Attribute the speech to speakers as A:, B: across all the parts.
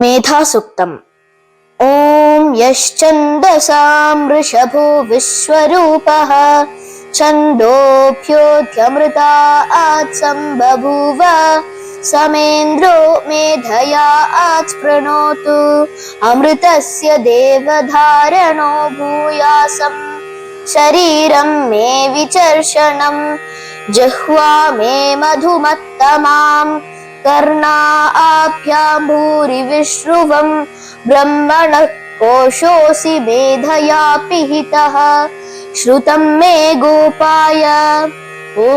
A: मेधासूक्तम्। ॐ यश्चन्दसां वृषभो विश्वरूपः छन्दोभ्योऽध्यमृतात् सम्बभूव समेन्द्रो मेधया आत्प्रणोतु अमृतस्य देवधारणो भूयासम् शरीरं मे विचर्षणं जिह्वा मे मधुमत्तमाम् कर्णाभ्यां भूरि विश्रुवं ब्रह्मणः कोशोऽसि मेधया पिहितः श्रुतं मे गोपाय। ॐ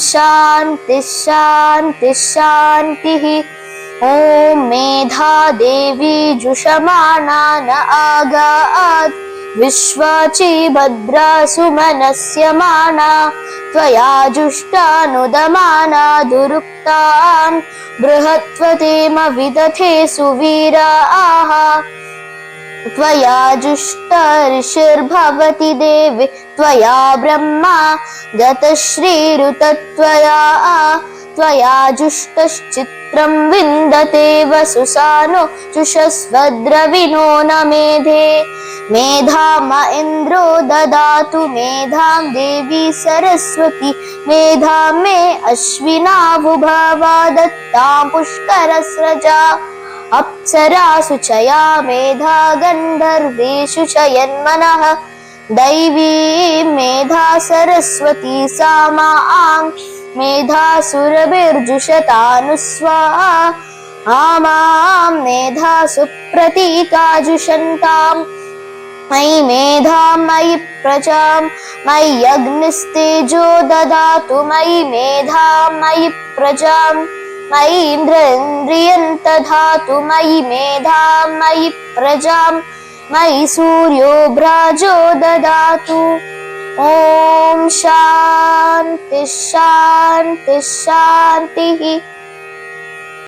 A: शान्तिः शान्तिः शान्तिः। ॐ मेधा देवी जुषमाणा न आगात् विश्वाची भद्रा सुमनस्यमाना त्वया जुष्टानुदमाना दुरुक्तान् बृहत्वतेम विदथे सुवीराः त्वया जुष्टा ऋषिर्भवति देवे त्वया ब्रह्मा गतश्रीरुतत्वया त्वया जुष्टश्चित्रं विन्दते वसुसानो जुषस्वद्रविणो न मेधे मेधां म इन्द्रो ददातु मेधां देवी सरस्वती मेधां मे अश्विनावुभवा दत्तां पुष्करस्रजा अप्सरासु चया मेधा गन्धर्वेषु शयन्मनः दैवी मेधा सरस्वती सा मां मेधासुरभिर्जुषतानुस्वाहा आमां मेधा सुप्रतीकाजुषन्ताम् मयि मेधां मयि प्रजां मयि अग्निस्तेजो ददातु मयि मेधां मयि प्रजां मयि इन्द्रियं दधातु मयि मेधां मयि प्रजां मयि सूर्यो भ्राजो ददातु। ॐ शान्तिः शान्तिः शान्तिः।